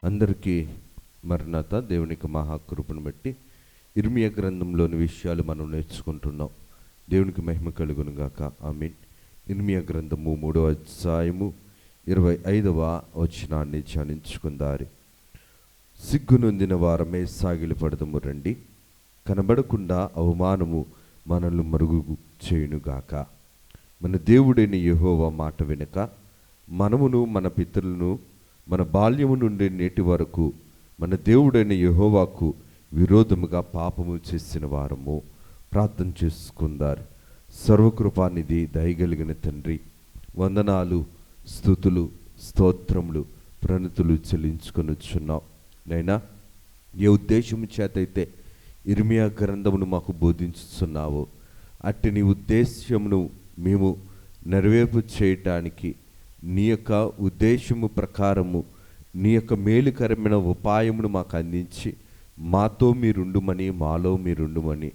అందరికీ మరణాత దేవునికి మహాకృపను బట్టి ఇర్మియా గ్రంథంలోని విషయాలు మనం నేర్చుకుంటున్నాం. దేవునికి మహిమ కలుగును గాక. ఆమేన్. ఇర్మియా గ్రంథము 3వ అధ్యాయము 25వ వచనాన్ని ధ్యానించుకుందారి. సిగ్గునొందిన వారమే సాగిలి పడదము రండి, కనబడకుండా అవమానము మనల్ని మరుగు చేయునుగాక. మన దేవుడైన యెహోవా మాట వినక మనమును మన పితరులను మన బాల్యము నుండి నేటి వరకు మన దేవుడైన యెహోవాకు విరోధముగా పాపము చేసిన వారము. ప్రార్థన చేసుకుందారు. సర్వకృపానిధి దయగలిగిన తండ్రి, వందనాలు, స్తుతులు, స్తోత్రములు, ప్రణతులు చెల్లించుకొనుచున్నాం. నైనా ఏ ఉద్దేశము చేతైతే ఇర్మియా గ్రంథమును మాకు బోధించుతున్నావో అట్టి నీ ఉద్దేశమును మేము నెరవేర్పు చేయటానికి నీ యొక్క ఉద్దేశము ప్రకారము నీ యొక్క మేలుకరమైన ఉపాయమును మాకు అందించి మాతో మీరుండుమని, మాలో మీరుండుమని,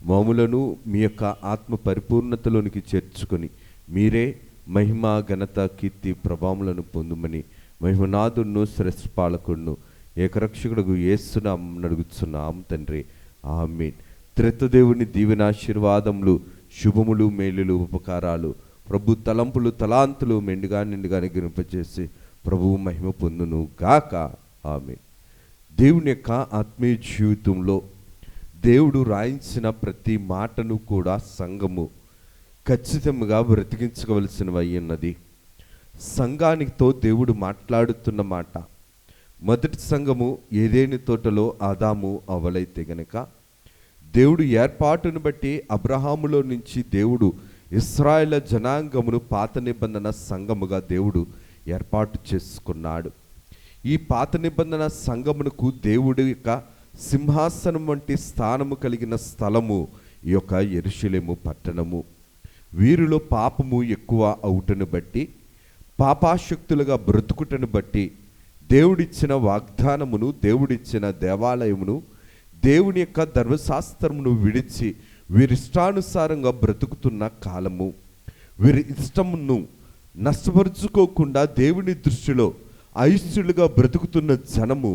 మమ్ములను మీ యొక్క ఆత్మ పరిపూర్ణతలోనికి చేర్చుకొని మీరే మహిమ, ఘనత, కీర్తి, ప్రభావములను పొందుమని మహిమనాథును, శ్రేష్ఠపాలకుడును, ఏకరక్షకుడు యేసునామమున అడుగుచున్నాం తండ్రి. ఆమేన్. త్రిత్వదేవుని దీవెనాశీర్వాదములు, శుభములు, మేలులు, ఉపకారాలు, ప్రభు తలంపులు, తలాంతులు మెండుగా నిండుగా నిగ్రహింపచేసి ప్రభువు మహిమ పొందును గాక. ఆమేన్. దేవుని యొక్క ఆత్మీయ జీవితంలో దేవుడు రాయించిన ప్రతి మాటను కూడా సంఘము ఖచ్చితంగా బ్రతికించవలసినవి అయ్యున్నది. సంఘానితో దేవుడు మాట్లాడుతున్న మాట, మొదటి సంఘము ఏదేని తోటలో ఆదాము అవ్వలైతే గనక దేవుడు ఏర్పాటును బట్టి అబ్రహాములో నుంచి దేవుడు ఇశ్రాయేలు జనాంగమును పాత నిబంధన సంఘముగా దేవుడు ఏర్పాటు చేసుకున్నాడు. ఈ పాత నిబంధన సంఘమునకు దేవుడి యొక్క సింహాసనం వంటి స్థానము కలిగిన స్థలము ఈ యొక్క యెరూషలేము పట్టణము. వీరిలో పాపము ఎక్కువ అవుటను బట్టి, పాపాశక్తులుగా బ్రతుకుటను బట్టి దేవుడిచ్చిన వాగ్దానమును, దేవుడిచ్చిన దేవాలయమును, దేవుని యొక్క ధర్మశాస్త్రమును విడిచి వీరిష్టానుసారంగా బ్రతుకుతున్న కాలము. వీరి ఇష్టమును నష్టపరుచుకోకుండా దేవుని దృష్టిలో అయిష్టులుగా బ్రతుకుతున్న జనము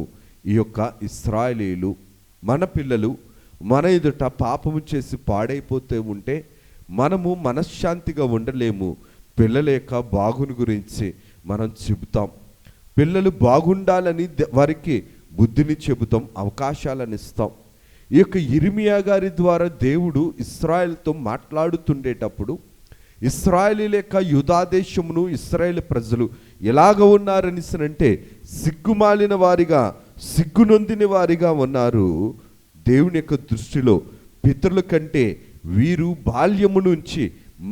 ఈ యొక్క ఇశ్రాయేలీయులు. మన పిల్లలు మన ఎదుట పాపము చేసి పాడైపోతూ ఉంటే మనము మనశ్శాంతిగా ఉండలేము. పిల్లల యొక్క బాగుని గురించి మనం చెబుతాం. పిల్లలు బాగుండాలని వారికి బుద్ధిని చెబుతాం, అవకాశాలను ఇస్తాం. ఈ యొక్క ఇర్మియా గారి ద్వారా దేవుడు ఇశ్రాయేలుతో మాట్లాడుతుండేటప్పుడు ఇశ్రాయేలీయుల యొక్క యూదాదేశమును, ఇశ్రాయేలు ప్రజలు ఎలాగ ఉన్నారనిసనంటే సిగ్గుమాలిన వారిగా, సిగ్గునొందిన వారిగా ఉన్నారు. దేవుని యొక్క దృష్టిలో పితరుల కంటే వీరు బాల్యము నుంచి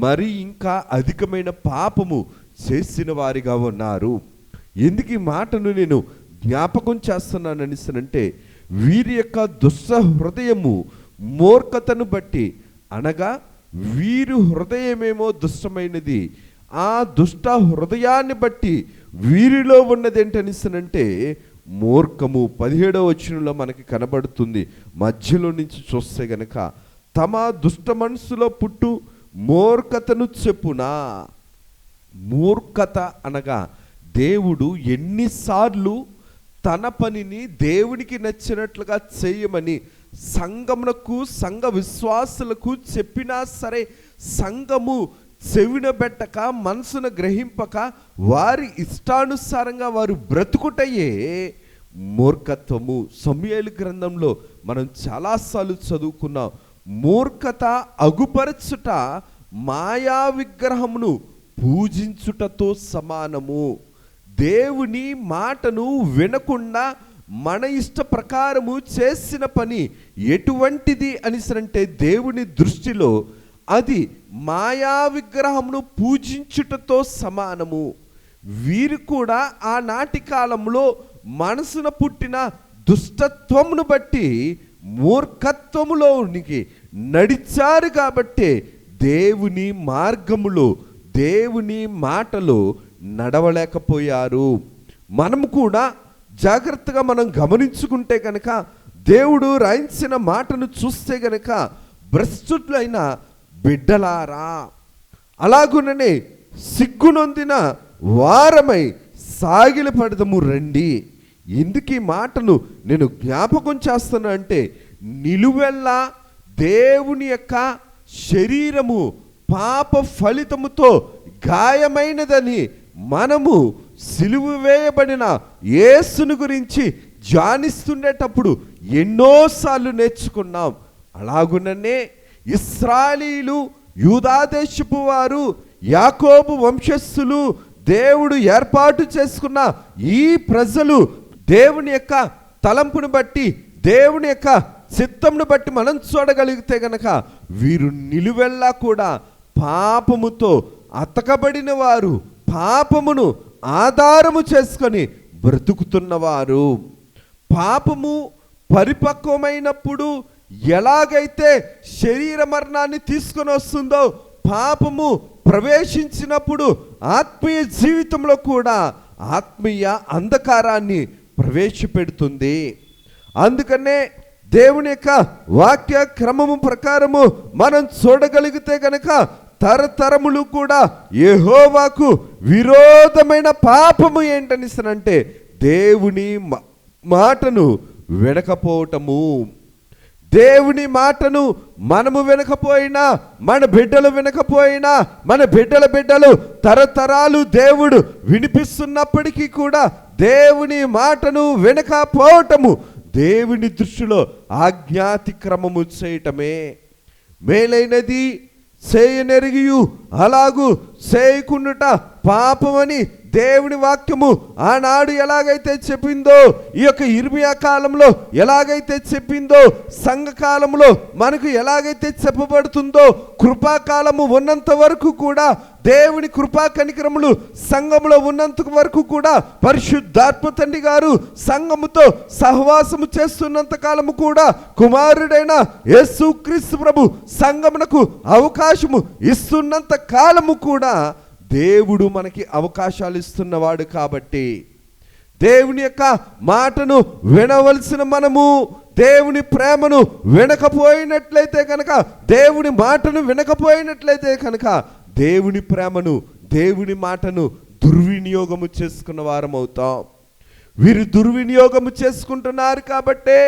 మరి ఇంకా అధికమైన పాపము చేసిన వారిగా ఉన్నారు. ఎందుకు ఈ మాటను నేను జ్ఞాపకం చేస్తున్నాననిసనంటే వీరి యొక్క దుష్ట హృదయము మూర్ఖతను బట్టి, అనగా వీరు హృదయమేమో దుష్టమైనది, ఆ దుష్ట హృదయాన్ని బట్టి వీరిలో ఉన్నది ఏంటనిసనంటే మూర్ఖము. 17వ వచనంలో మనకి కనబడుతుంది. మధ్యలో నుంచి చూస్తే గనక తమ దుష్ట మనసులో పుట్టు మూర్ఖతను చెప్పునా. మూర్ఖత అనగా దేవుడు ఎన్నిసార్లు తన పనిని దేవునికి నచ్చినట్లుగా చేయమని సంఘమునకు, సంఘ విశ్వాసులకు చెప్పినా సరే సంఘము చెవిన పెట్టక, మనసును గ్రహింపక వారి ఇష్టానుసారంగా వారు బ్రతుకుటయే మూర్ఖత్వము. సమూయేలు గ్రంథంలో మనం చాలాసార్లు చదువుకున్నాం. మూర్ఖత అగుపరచుట మాయా విగ్రహమును పూజించుటతో సమానము. దేవుని మాటను వినకుండా మన ఇష్ట ప్రకారము చేసిన పని ఎటువంటిది అనిసరంటే దేవుని దృష్టిలో అది మాయా విగ్రహమును పూజించుటతో సమానము. వీరు కూడా ఆనాటి కాలంలో మనసున పుట్టిన దుష్టత్వమును బట్టి మూర్ఖత్వములోనికి నడిచారు. కాబట్టి దేవుని మార్గములో, దేవుని మాటలో నడవలేకపోయారు. మనం కూడా జాగ్రత్తగా మనం గమనించుకుంటే కనుక, దేవుడు రాయించిన మాటను చూస్తే గనక భ్రష్టులైన బిడ్డలారా, అలాగుననే సిగ్గునొందిన వారమై సాగిలి పడదము రండి. ఎందుకు ఈ మాటను నేను జ్ఞాపకం చేస్తున్నా అంటే, నిలువెల్లా దేవుని యొక్క శరీరము పాప ఫలితముతో గాయమైనదని మనము సిలువ వేయబడిన యేసుని గురించి ధ్యానిస్తుండేటప్పుడు ఎన్నోసార్లు నేర్చుకున్నాం. అలాగుననే ఇశ్రాయేలీయులు, యూదాదేశపు వారు, యాకోబు వంశస్థులు, దేవుడు ఏర్పాటు చేసుకున్న ఈ ప్రజలు దేవుని యొక్క తలంపును బట్టి, దేవుని యొక్క చిత్తమును బట్టి మనం చూడగలిగితే గనక వీరు నిలువెల్లా కూడా పాపముతో అతకబడిన వారు, పాపమును ఆధారము చేసుకొని బ్రతుకుతున్నవారు. పాపము పరిపక్వమైనప్పుడు ఎలాగైతే శరీర మరణాన్ని తీసుకొని వస్తుందో, పాపము ప్రవేశించినప్పుడు ఆత్మీయ జీవితంలో కూడా ఆత్మీయ అంధకారాన్ని ప్రవేశపెడుతుంది. అందుకనే దేవుని యొక్క వాక్య క్రమము ప్రకారము మనం చూడగలిగితే కనుక తరతరములు కూడా యెహోవాకు విరోధమైన పాపము ఏంటనిసనంటే దేవుని మాటను వినకపోవటము. దేవుని మాటను మనము వినకపోయినా, మన బిడ్డలు వినకపోయినా, మన బిడ్డల బిడ్డలు తరతరాలు దేవుడు వినిపిస్తున్నప్పటికీ కూడా దేవుని మాటను వినకపోవటము దేవుని దృష్టిలో ఆజ్ఞాతిక్రమము చేయటమే. మేలైనది చేయనెరిగియు అలాగూ చేయకుండుట పాపమని దేవుని వాక్యము ఆనాడు ఎలాగైతే చెప్పిందో, ఈ యొక్క ఇర్మియా కాలంలో ఎలాగైతే చెప్పిందో, సంఘకాలంలో మనకు ఎలాగైతే చెప్పబడుతుందో, కృపాకాలము ఉన్నంత వరకు కూడా, దేవుని కృపా కనికరములు సంఘములో ఉన్నంత వరకు కూడా, పరిశుద్ధాత్మ తండ్రి గారు సంఘముతో సహవాసము చేస్తున్నంత కాలము కూడా, కుమారుడైన యేసుక్రీస్తు ప్రభు సంఘమునకు అవకాశము ఇస్తున్నంత కాలము కూడా దేవుడు మనకి అవకాశాలు ఇస్తున్నవాడు. కాబట్టి దేవుని యొక్క మాటను వినవలసిన మనము దేవుని ప్రేమను వినకపోయినట్లయితే కనుక, దేవుని మాటను వినకపోయినట్లయితే కనుక దేవుని ప్రేమను, దేవుని మాటను దుర్వినియోగము చేసుకున్న వారం అవుతాం. వీరు దుర్వినియోగము చేసుకుంటున్నారు కాబట్టే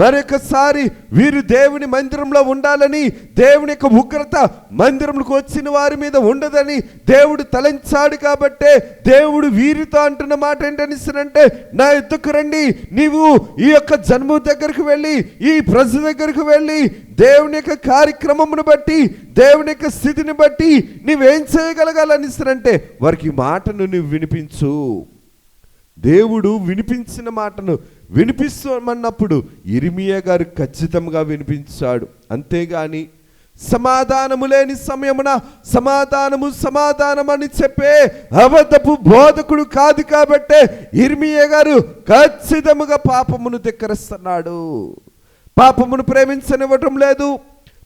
మరొకసారి వీరు దేవుని మందిరంలో ఉండాలని, దేవుని యొక్క ఉగ్రత మందిరంలోకి వచ్చిన వారి మీద ఉండదని దేవుడు తలంచాడు. కాబట్టే దేవుడు వీరితో అంటున్న మాట ఏంటనిస్తానంటే, నా ఎద్దుకు రండి, నీవు ఈ యొక్క జన్మ దగ్గరకు వెళ్ళి, ఈ ప్రజల దగ్గరకు వెళ్ళి, దేవుని యొక్క కార్యక్రమమును బట్టి, దేవుని యొక్క స్థితిని బట్టి నీవేం చేయగలగాలనిస్తానంటే వారికి మాటను నువ్వు వినిపించు. దేవుడు వినిపించిన మాటను వినిపిస్తామన్నప్పుడు ఇర్మియా గారు ఖచ్చితంగా వినిపించాడు. అంతేగాని సమాధానము లేని సమయమున సమాధానం అని చెప్పే అబద్ధపు బోధకుడు కాదు. కాబట్టే ఇర్మియా గారు ఖచ్చితంగా పాపమును ధిక్కరిస్తున్నాడు. పాపమును ప్రేమించనివ్వటం లేదు,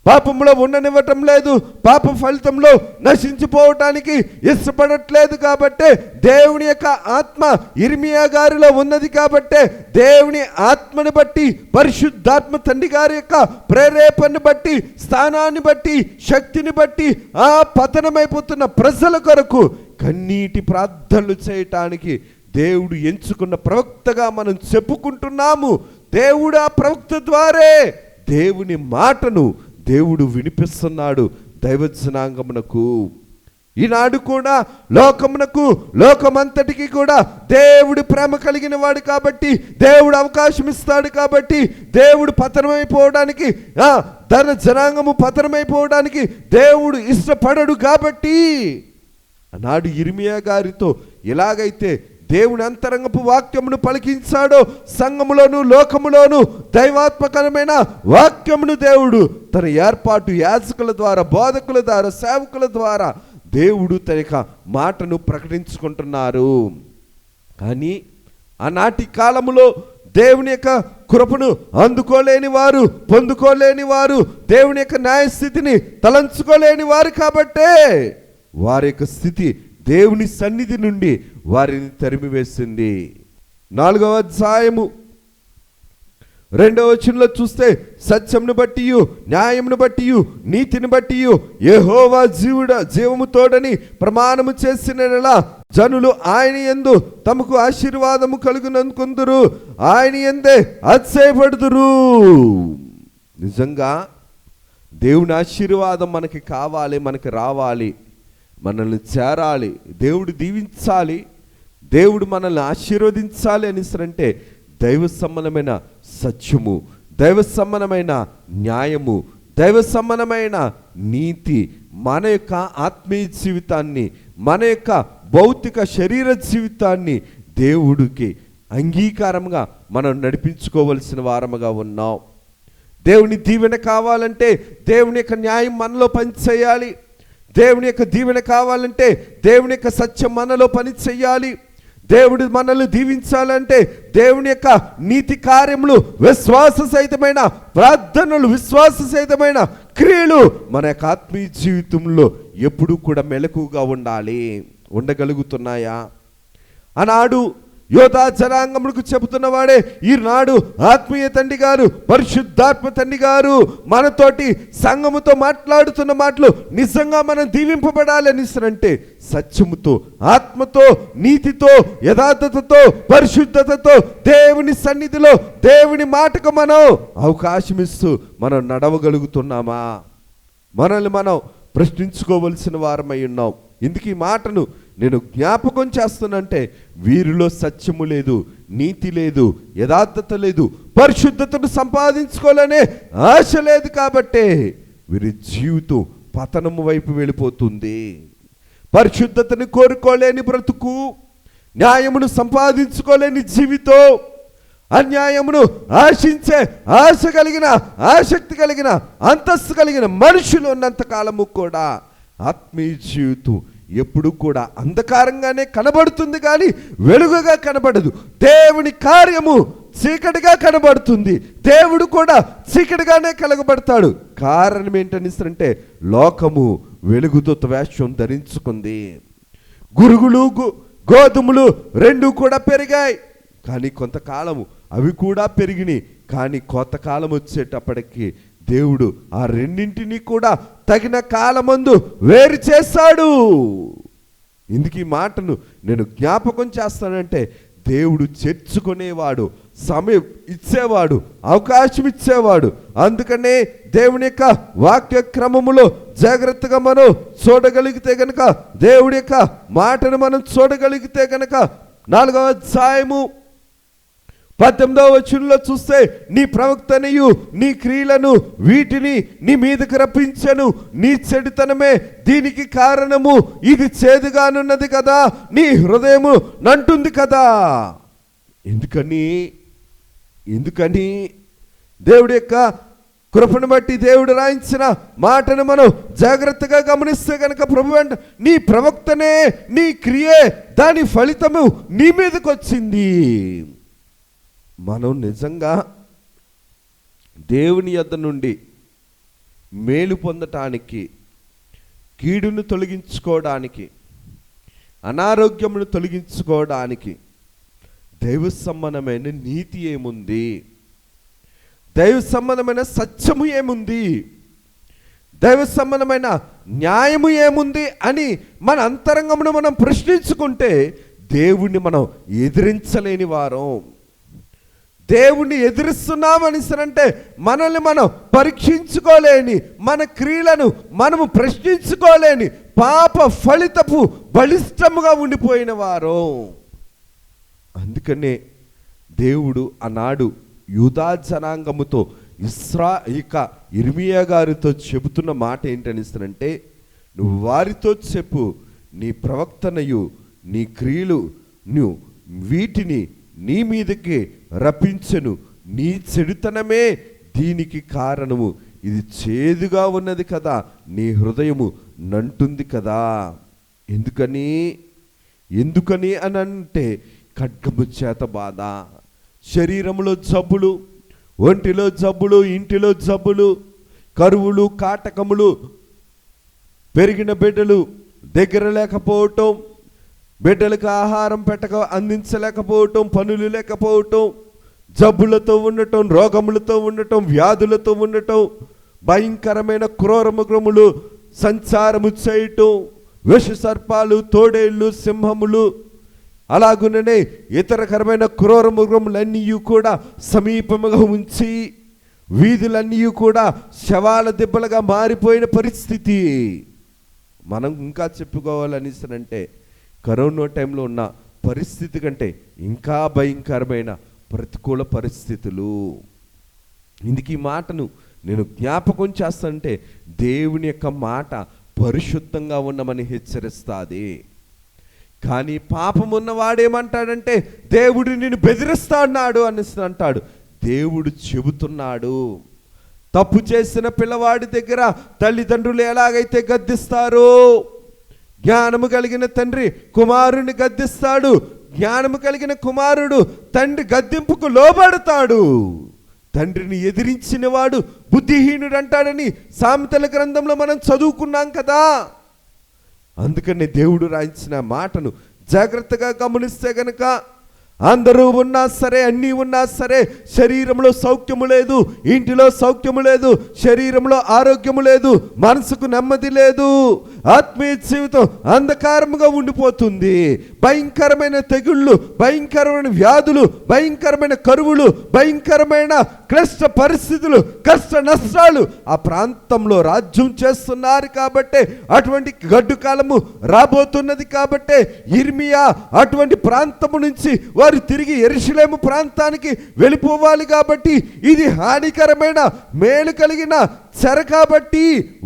పాపంలో ఉండనివ్వటం లేదు, పాప ఫలితంలో నశించిపోవటానికి ఇష్టపడట్లేదు. కాబట్టే దేవుని యొక్క ఆత్మ ఇర్మియా గారిలో ఉన్నది. కాబట్టే దేవుని ఆత్మని బట్టి, పరిశుద్ధాత్మ తండ్రి గారి యొక్క ప్రేరేపణను బట్టి, స్థానాన్ని బట్టి, శక్తిని బట్టి ఆ పతనమైపోతున్న ప్రజల కొరకు కన్నీటి ప్రార్థనలు చేయటానికి దేవుడు ఎంచుకున్న ప్రవక్తగా మనం చెప్పుకుంటున్నాము. దేవుడు ఆ ప్రవక్త ద్వారే దేవుని మాటను దేవుడు వినిపిస్తున్నాడు దైవజనాంగమునకు. ఈనాడు కూడా లోకమంతటికి కూడా దేవుడు ప్రేమ కలిగిన వాడు కాబట్టి, దేవుడు అవకాశం ఇస్తాడు కాబట్టి, దేవుడు పతనమైపోవడానికి, ధన జనాంగము పతనమైపోవడానికి దేవుడు ఇష్టపడడు. కాబట్టి ఆనాడు ఇర్మియా గారితో ఎలాగైతే దేవుని అంతరంగపు వాక్యమును పలికించాడో, సంఘములోను లోకములోను దైవాత్మకమైన వాక్యమును దేవుడు తన ఏర్పాటు యాజకుల ద్వారా, బోధకుల ద్వారా, సేవకుల ద్వారా దేవుడు తన యొక్క మాటను ప్రకటించుకుంటున్నారు. కానీ ఆనాటి కాలములో దేవుని యొక్క కృపను అందుకోలేని వారు, పొందుకోలేని వారు, దేవుని యొక్క న్యాయస్థితిని తలంచుకోలేని వారు కాబట్టే వారి యొక్క స్థితి దేవుని సన్నిధి నుండి వారిని తరిమివేసింది. 4వ అధ్యాయము రెండవ వచనంలో చూస్తే సత్యమును బట్టి న్యాయమును బట్టి నీతిని బట్టి యెహోవా జీవము తోడని ప్రమాణము చేసిన జనులు ఆయన యందు తమకు ఆశీర్వాదము కలుగునందుకుందురు, ఆయన యందే అతిశయపడుదురు. నిజంగా దేవుని ఆశీర్వాదం మనకి కావాలి, మనకి రావాలి, మనల్ని చేరాలి, దేవుడు దీవించాలి, దేవుడు మనల్ని ఆశీర్వదించాలి అనేసరంటే దైవ సంబంధమైన సత్యము, దైవ సంబంధమైన న్యాయము, దైవ సంబంధమైన నీతి మన యొక్క ఆత్మీయ జీవితాన్ని, మన యొక్క భౌతిక శరీర జీవితాన్ని దేవుడికి అంగీకారంగా మనం నడిపించుకోవలసిన వారముగా ఉన్నాం. దేవుని దీవెన కావాలంటే దేవుని యొక్క న్యాయం మనలో పనిచేయాలి. దేవుని యొక్క దీవెన కావాలంటే దేవుని యొక్క సత్యం మనలో పని చేయాలి. దేవుడు మనల్ని దీవించాలంటే దేవుని యొక్క నీతి కార్యములు, విశ్వాస సహితమైన ప్రార్థనలు, విశ్వాస సహితమైన క్రియలు మన యొక్క ఆత్మీయ జీవితంలో ఎప్పుడూ కూడా మెలకుగా ఉండాలి. ఉండగలుగుతున్నాయా? ఆనాడు యోధా జనాంగములకు చెబుతున్నవాడే ఈనాడు ఆత్మీయ తండ్రి గారు, పరిశుద్ధాత్మ తండ్రి గారు మనతోటి సంఘముతో మాట్లాడుతున్న మాటలు నిజంగా మనం దీవింపబడాలని అంటే సత్యముతో, ఆత్మతో, నీతితో, యథార్థతతో, పరిశుద్ధతతో దేవుని సన్నిధిలో దేవుని మాటకు మనం అవకాశం ఇస్తూ మనం నడవగలుగుతున్నామా? మనల్ని మనం ప్రశ్నించుకోవలసిన వారమై ఉన్నాం. ఇందుకు ఈ మాటను నేను జ్ఞాపకం చేస్తున్నంటే వీరిలో సత్యము లేదు, నీతి లేదు, యథార్థత లేదు, పరిశుద్ధతను సంపాదించుకోవాలనే ఆశ లేదు. కాబట్టే వీరి జీవితం పతనము వైపు వెళ్ళిపోతుంది. పరిశుద్ధతను కోరుకోలేని బ్రతుకు, న్యాయమును సంపాదించుకోలేని జీవితం, అన్యాయమును ఆశించే ఆశ కలిగిన, ఆసక్తి కలిగిన, అంతస్తు కలిగిన మనుషులు ఉన్నంత కాలము కూడా ఆత్మీయ జీవితం ఎప్పుడు కూడా అంధకారంగానే కనబడుతుంది, కానీ వెలుగుగా కనబడదు. దేవుని కార్యము చీకటిగా కనబడుతుంది, దేవుడు కూడా చీకటిగానే కలగబడతాడు. కారణం ఏంటనిస్తే లోకము వెలుగుతో వేషం ధరించుకుంది. గురుగులు, గోధుమలు రెండు కూడా పెరిగాయి, కానీ కొంతకాలము అవి కూడా పెరిగినాయి. కానీ కొంతకాలం వచ్చేటప్పటికి దేవుడు ఆ రెండింటినీ కూడా తగిన కాలమందు వేరు చేశాడు. ఇందుకు ఈ మాటను నేను జ్ఞాపకం చేస్తానంటే దేవుడు చేర్చుకునేవాడు, సమయం ఇచ్చేవాడు, అవకాశం ఇచ్చేవాడు. అందుకనే దేవుని యొక్క వాక్య క్రమములో జాగ్రత్తగా మనం చూడగలిగితే గనక, దేవుడి యొక్క మాటను మనం చూడగలిగితే గనక 4వ అధ్యాయము 18వ వచనంలో చూస్తే, నీ ప్రవక్తనియు నీ క్రియలను వీటిని నీ మీదకి రప్పించను, నీ చెడుతనమే దీనికి కారణము, ఇది చేదుగానున్నది కదా, నీ హృదయము నంటుంది కదా. ఎందుకని దేవుడి యొక్క కృపను బట్టి దేవుడు రాయించిన మాటను మనం జాగ్రత్తగా గమనిస్తే కనుక ప్రభు అంట, నీ ప్రవక్తనే, నీ క్రియే, దాని ఫలితము నీ మీదకి వచ్చింది. మనం నిజంగా దేవుని యొద్ద నుండి మేలు పొందటానికి, కీడును తొలగించుకోవడానికి, అనారోగ్యమును తొలగించుకోవడానికి దైవ సంబంధమైన నీతి ఏముంది, దైవ సంబంధమైన సత్యము ఏముంది, దైవ సంబంధమైన న్యాయము ఏముంది అని మన అంతరంగమును మనం ప్రశ్నించుకుంటే దేవుణ్ణి మనం ఎదిరించలేని వారం. దేవుణ్ణి ఎదిరిస్తున్నామని అంటే మనల్ని మనం పరీక్షించుకోలేని, మన క్రియలను మనము ప్రశ్నించుకోలేని, పాప ఫలితపు బలిష్టముగా ఉండిపోయిన వారు. అందుకనే దేవుడు ఆనాడు యూదా జనాంగముతో ఇర్మియా గారితో చెబుతున్న మాట ఏంటనిస్తానంటే, నువ్వు వారితో చెప్పు, నీ ప్రవక్తనయు నీ క్రియలు వీటిని నీ మీదకి రప్పించెను, నీ చెడుతనమే దీనికి కారణము, ఇది చేదుగా ఉన్నది కదా, నీ హృదయము నంటుంది కదా. ఎందుకని అని అంటే ఖడ్గము చేత బాధ, శరీరములో జబ్బులు, ఒంటిలో జబ్బులు, ఇంటిలో జబ్బులు, కరువులు, కాటకములు, పెరిగిన బిడ్డలు దగ్గర లేకపోవటం, బిడ్డలకు ఆహారం అందించలేకపోవటం, పనులు లేకపోవటం, జబ్బులతో ఉండటం, రోగములతో ఉండటం, వ్యాధులతో ఉండటం, భయంకరమైన క్రూర మృగములు సంచారము చేయటం, విష సర్పాలు, తోడేళ్ళు, సింహములు, అలాగుననే ఇతరకరమైన క్రూర మృగములన్నీ కూడా సమీపముగా ఉంచి వీధులన్నీ కూడా శవాల దెబ్బలుగా మారిపోయిన పరిస్థితి. మనం ఇంకా చెప్పుకోవాలనిసనంటే కరోనా టైంలో ఉన్న పరిస్థితి కంటే ఇంకా భయంకరమైన ప్రతికూల పరిస్థితులు. ఇందుకు ఈ మాటను నేను జ్ఞాపకం చేస్తానంటే దేవుని యొక్క మాట పరిశుద్ధంగా ఉండమని హెచ్చరిస్తుంది. కానీ పాపం ఉన్నవాడేమంటాడంటే దేవుడు నిన్ను బెదిరిస్తా అన్నాడు అని అంటాడు. దేవుడు చెబుతున్నాడు, తప్పు చేసిన పిల్లవాడి దగ్గర తల్లిదండ్రులు ఎలాగైతే గద్దిస్తారో, జ్ఞానము కలిగిన తండ్రి కుమారుని గద్దిస్తాడు, జ్ఞానము కలిగిన కుమారుడు తండ్రి గద్దింపుకు లోబడతాడు. తండ్రిని ఎదిరించిన వాడు బుద్ధిహీనుడు అంటాడని సామెతల గ్రంథంలో మనం చదువుకున్నాం కదా. అందుకని దేవుడు రాయించిన మాటను జాగ్రత్తగా గమనిస్తే గనక అందరూ ఉన్నా సరే, అన్నీ ఉన్నా సరే, శరీరంలో సౌఖ్యము లేదు, ఇంటిలో సౌఖ్యము లేదు, శరీరంలో ఆరోగ్యము లేదు, మనసుకు నెమ్మది లేదు, ఆత్మీయ జీవితం అంధకారముగా ఉండిపోతుంది. భయంకరమైన తెగుళ్ళు, భయంకరమైన వ్యాధులు, భయంకరమైన కరువులు, భయంకరమైన క్లిష్ట పరిస్థితులు, కష్ట నష్టాలు ఆ ప్రాంతంలో రాజ్యం చేస్తున్నారు. కాబట్టి అటువంటి గడ్డు కాలము రాబోతున్నది. కాబట్టి ఇర్మియా అటువంటి ప్రాంతము నుంచి వారు తిరిగి యెరూషలేము ప్రాంతానికి వెళ్ళిపోవాలి. కాబట్టి ఇది హానికరమైన మేలు కలిగిన చెర. కాబట్టి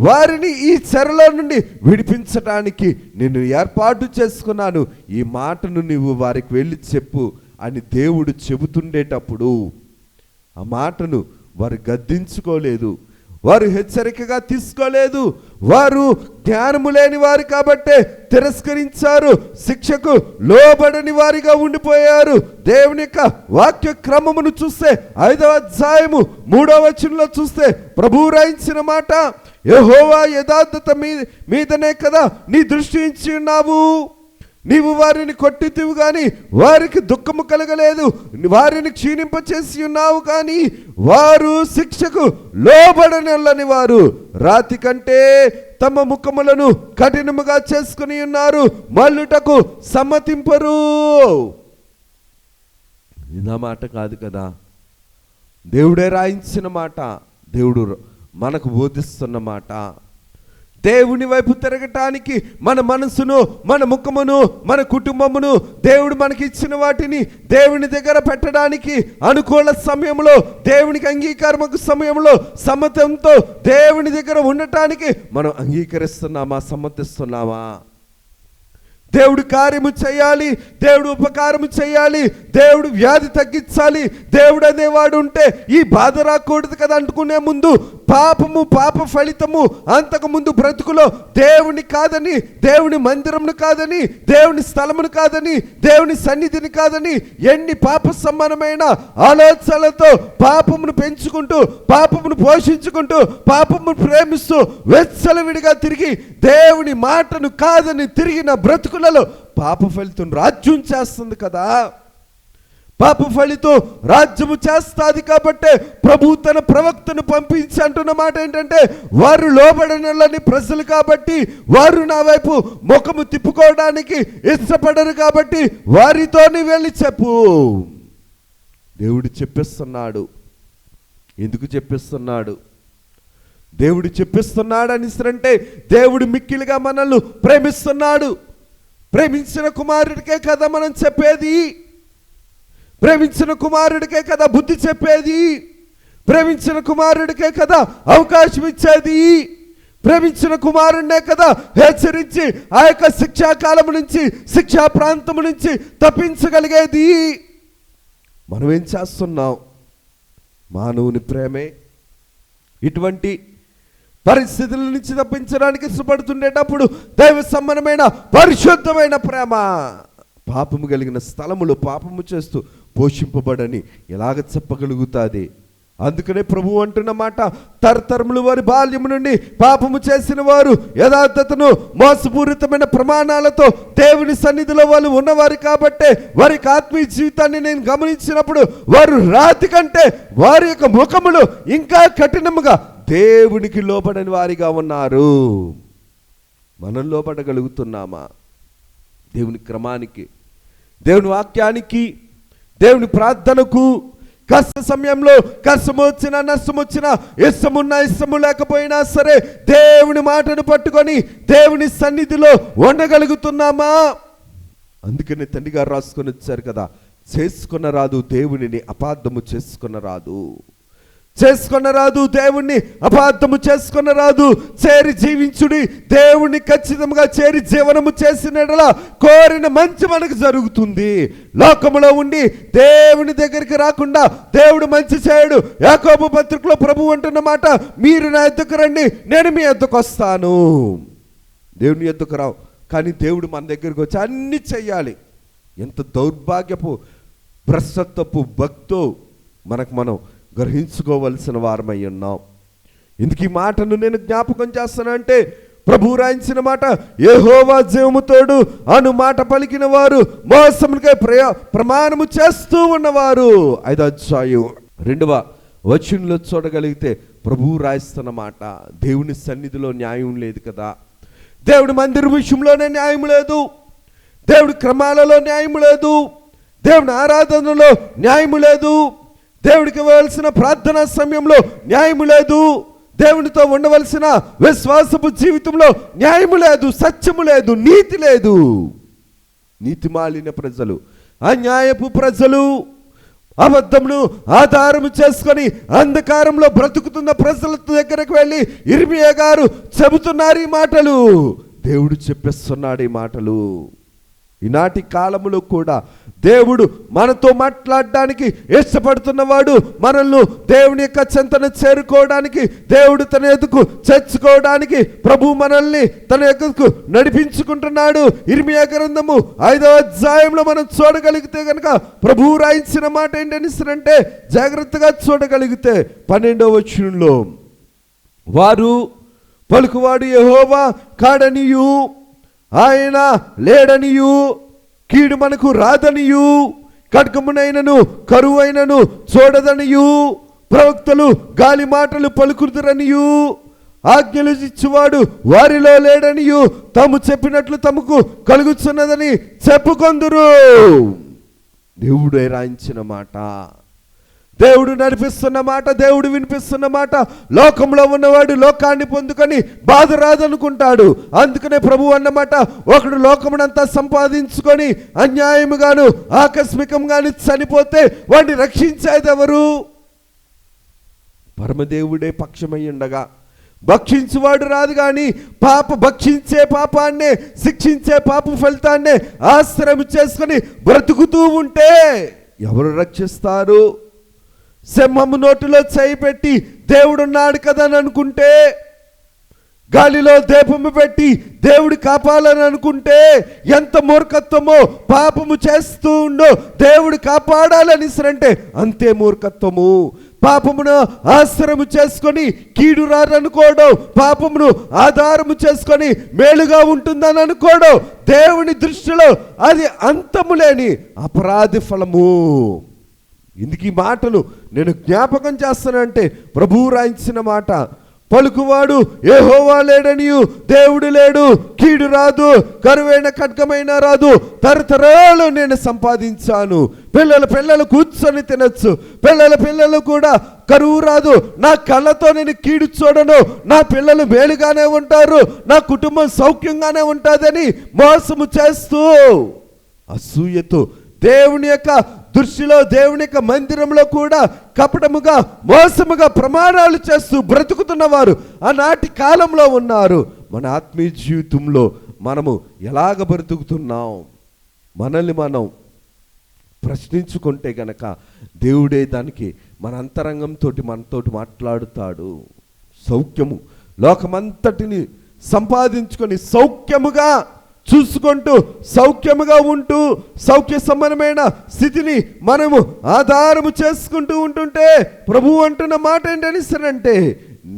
వారిని ఈ చెరలో నుండి విడిపించడానికి నేను ఏర్పాటు చేసుకున్నాను. ఈ మాటను నీవు వారికి వెళ్ళి చెప్పు అని దేవుడు చెబుతుండేటప్పుడు ఆ మాటను వారు గద్దించుకోలేదు, వారు హెచ్చరికగా తీసుకోలేదు. వారు జ్ఞానము లేని వారు కాబట్టే తిరస్కరించారు, శిక్షకు లోబడని వారిగా ఉండిపోయారు. దేవుని యొక్క వాక్య క్రమమును చూస్తే 5వ అధ్యాయము 3వ వచనంలో చూస్తే ప్రభువు రాయించిన మాట, యెహోవా యథార్థత మీదనే కదా నీ దృష్టి ఉంచి ఉన్నావు. నీవు వారిని కొట్టితివు కానీ వారికి దుఃఖము కలగలేదు, వారిని క్షీణింపచేసి ఉన్నావు కానీ వారు శిక్షకు లోబడనెల్లని వారు రాతి కంటే తమ ముఖములను కఠినముగా చేసుకుని ఉన్నారు, మల్లుటకు సమ్మతింపరు. ఇదా మాట కాదు కదా, దేవుడే రాయించిన మాట, దేవుడు మనకు బోధిస్తున్న మాట. దేవుని వైపు తిరగటానికి మన మనసును, మన ముఖమును, మన కుటుంబమును, దేవుడు మనకి ఇచ్చిన వాటిని దేవుని దగ్గర పెట్టడానికి అనుకూల సమయంలో, దేవునికి అంగీకారముకు సమయంలో సమ్మతంతో దేవుని దగ్గర ఉండటానికి మనం అంగీకరిస్తున్నామా, సమ్మతిస్తున్నామా? దేవుడు కార్యము చేయాలి, దేవుడు ఉపకారము చేయాలి, దేవుడు వ్యాధి తగ్గించాలి, దేవుడు అనేవాడు ఉంటే ఈ బాధ రాకూడదు కదా అనుకునే ముందు పాపము, పాప ఫలితము అంతకు ముందు బ్రతుకులో దేవుని కాదని, దేవుని మందిరమును కాదని, దేవుని స్థలమును కాదని, దేవుని సన్నిధిని కాదని ఎన్ని పాప సమానమైన ఆలోచనలతో పాపమును పెంచుకుంటూ, పాపమును పోషించుకుంటూ, పాపమును ప్రేమిస్తూ వెచ్చలవిడిగా తిరిగి దేవుని మాటను కాదని తిరిగిన బ్రతుకులలో పాప ఫలితం రాజ్యం చేస్తుంది కదా. పాప ఫలితం రాజ్యము చేస్తాది. కాబట్టి ప్రభు తన ప్రవక్తను పంపించి అంటున్న మాట ఏంటంటే, వారు లోబడనల్లని ప్రజలు కాబట్టి, వారు నా వైపు ముఖము తిప్పుకోవడానికి ఇష్టపడరు కాబట్టి వారితోని వెళ్ళి చెప్పు. దేవుడు చెప్పిస్తున్నాడు. ఎందుకు చెప్పిస్తున్నాడు? దేవుడు చెప్పిస్తున్నాడు అనిసరంటే దేవుడు మిక్కిలిగా మనల్ని ప్రేమిస్తున్నాడు. ప్రేమించిన కుమారుడికే కదా మనం చెప్పేది, ప్రేమించిన కుమారుడికే కదా బుద్ధి చెప్పేది, ప్రేమించిన కుమారుడికే కదా అవకాశం ఇచ్చేది, ప్రేమించిన కుమారుడినే కదా హెచ్చరించి ఆ యొక్క శిక్షాకాలం నుంచి, శిక్షా ప్రాంతం నుంచి తప్పించగలిగేది. మనం ఏం చేస్తున్నాం? మానవుని ప్రేమే ఇటువంటి పరిస్థితుల నుంచి తప్పించడానికి ఇష్టపడుతుండేటప్పుడు దైవ సంబంధమైన పరిశుద్ధమైన ప్రేమ పాపము కలిగిన స్థలములో పాపము చేస్తూ పోషింపబడని ఎలాగ చెప్పగలుగుతుంది? అందుకనే ప్రభు అంటున్న మాట, తరతరములు వారి బాల్యము నుండి పాపము చేసిన వారు యథార్థతను మోసపూరితమైన ప్రమాణాలతో దేవుని సన్నిధిలో వాళ్ళు ఉన్నవారు కాబట్టే వారికి ఆత్మీయ జీవితాన్ని నేను గమనించినప్పుడు వారు రాతి కంటే వారి యొక్క ముఖములు ఇంకా కఠినముగా దేవునికి లోబడని వారిగా ఉన్నారు. మనం లోబడగలుగుతున్నామా దేవుని క్రమానికి, దేవుని వాక్యానికి, దేవుని ప్రార్థనకు? కష్ట సమయంలో కష్టం వచ్చినా నష్టం వచ్చినా, ఇష్టమున్నా ఇష్టము లేకపోయినా సరే దేవుని మాటను పట్టుకొని దేవుని సన్నిధిలో ఉండగలుగుతున్నామా? అందుకనే తండ్రి గారు రాసుకొని వచ్చారు కదా, చేసుకున్న రాదు దేవునిని అపార్థము చేసుకున్న రాదు, చేసుకున్న రాదు దేవుణ్ణి అపార్థము చేసుకున్న రాదు. చేరి జీవించుడి, దేవుణ్ణి ఖచ్చితంగా చేరి జీవనము చేసినట్లా కోరిన మంచి మనకు జరుగుతుంది. లోకములో ఉండి దేవుని దగ్గరికి రాకుండా దేవుడు మంచి చేయడు. యాకోబు పత్రికలో ప్రభు అంటున్న మాట, మీరు నా యొద్దకు రండి, నేను మీ యొద్దకు వస్తాను. దేవుని యొద్దకు రావు, కానీ దేవుడు మన దగ్గరికి వచ్చి అన్ని చెయ్యాలి. ఎంత దౌర్భాగ్యపు భ్రష్టత్వపు భక్తో మనం గ్రహించుకోవలసిన వారమై ఉన్నాం. ఇందుకు ఈ మాటను నేను జ్ఞాపకం చేస్తానంటే, ప్రభు రాయించిన మాట, యెహోవా జీవము తోడు అను మాట పలికిన వారు మోసమునికై ప్రమాణము చేస్తూ ఉన్నవారు. 5వ అధ్యాయం 2వ వచనంలో చూడగలిగితే ప్రభు రాయిస్తున్న మాట, దేవుని సన్నిధిలో న్యాయం లేదు కదా, దేవుడి మందిరం విషయంలోనే న్యాయం లేదు, దేవుడి క్రమాలలో న్యాయం లేదు, దేవుని ఆరాధనలో న్యాయం లేదు, దేవుడికి ఇవ్వవలసిన ప్రార్థనా సమయంలో న్యాయము లేదు, దేవునితో ఉండవలసిన విశ్వాసపు జీవితంలో న్యాయము లేదు, సత్యము లేదు, నీతి లేదు. నీతి మాలిన ప్రజలు, అన్యాయపు ప్రజలు, అబద్ధమును ఆధారము చేసుకొని అంధకారంలో బ్రతుకుతున్న ప్రజల దగ్గరకు వెళ్ళి ఇర్మియా గారు చెబుతున్నారు ఈ మాటలు. దేవుడు చెప్పేస్తున్నాడు ఈ మాటలు. ఈనాటి కాలములో కూడా దేవుడు మనతో మాట్లాడడానికి ఇష్టపడుతున్నవాడు. మనల్ని దేవుని యొక్క చెంతను చేరుకోవడానికి, దేవుడు తన ఎదుకు చేర్చుకోవడానికి ప్రభు మనల్ని తన ఎదుకు నడిపించుకుంటున్నాడు. ఇర్మియా గ్రంథము 5వ అధ్యాయంలో మనం చూడగలిగితే కనుక ప్రభు రాయించిన మాట ఏంటంటే, జాగ్రత్తగా చూడగలిగితే 12వ వచనంలో, వారు పలుకువాడు యెహోవా కాడనియు, ఆయన లేడనియు, కీడు మనకు రాదనియు, ఖడ్గమునైనను కరువైనను చూడదనియు, ప్రవక్తలు గాలి మాటలు పలుకుదురనియు, ఆజ్ఞలు ఇచ్చువాడు వారిలో లేడనియు, తాము చెప్పినట్లు తమకు కలుగుతున్నదని చెప్పుకొందురు. దేవుడే రాయించిన మాట, దేవుడు నడిపిస్తున్న మాట, దేవుడు వినిపిస్తున్న మాట. లోకంలో ఉన్నవాడు లోకాన్ని పొందుకొని బాధ రాదనుకుంటాడు. అందుకనే ప్రభు అన్నమాట, ఒకడు లోకమునంతా సంపాదించుకొని అన్యాయముగాను ఆకస్మికంగాను చనిపోతే వాడిని రక్షించేది ఎవరు? పరమదేవుడే పక్షమై ఉండగా భక్షించువాడు రాదు. కానీ భక్షించే పాపాన్నే, శిక్షించే పాప ఫలితాన్నే ఆశ్రయం చేసుకొని బ్రతుకుతూ ఉంటే ఎవరు రక్షిస్తారు? సింహము నోటిలో చేయి పెట్టి దేవుడున్నాడు కదా అని అనుకుంటే, గాలిలో దీపము పెట్టి దేవుడు కాపాలని అనుకుంటే ఎంత మూర్ఖత్వమో. పాపము చేస్తూ ఉండో దేవుడు కాపాడాలని అంటే అంతే మూర్ఖత్వము. పాపమును ఆశ్రయము చేసుకొని కీడు రారనుకోవడం, పాపమును ఆధారము చేసుకొని మేలుగా ఉంటుందని అనుకోవడం దేవుని దృష్టిలో అది అంతము లేని అపరాధి ఫలము. ఇందుకు ఈ మాటలు నేను జ్ఞాపకం చేస్తానంటే, ప్రభువు రాయించిన మాట, పలుకువాడు యెహోవా లేడనియు, దేవుడు లేడు, కీడు రాదు, కరువైన ఖడ్గమైన రాదు, తరతరాలు నేను సంపాదించాను, పిల్లలు కూర్చొని తినచ్చు, పిల్లలు కూడా కరువు రాదు, నా కళ్ళతో నేను కీడు చూడను, నా పిల్లలు మేలుగానే ఉంటారు, నా కుటుంబం సౌఖ్యంగానే ఉంటుందని మోసము చేస్తూ అసూయతో దేవుని యొక్క దృష్టిలో, దేవుని యొక్క మందిరంలో కూడా కపటముగా మోసముగా ప్రమాణాలు చేస్తూ బ్రతుకుతున్నవారు ఆనాటి కాలంలో ఉన్నారు. మన ఆత్మీయ జీవితంలో మనము ఎలాగ బ్రతుకుతున్నాం? మనల్ని మనం ప్రశ్నించుకుంటే గనక దేవుడే దానికి మన అంతరంగంతో మనతోటి మాట్లాడుతాడు. సౌఖ్యము, లోకమంతటిని సంపాదించుకొని సౌఖ్యముగా చూసుకుంటూ సౌఖ్యముగా ఉంటూ సౌఖ్య సంబంధమైన స్థితిని మనము ఆధారము చేసుకుంటూ ఉంటుంటే ప్రభువు అంటున్న మాట ఏంటనిస్తారంటే,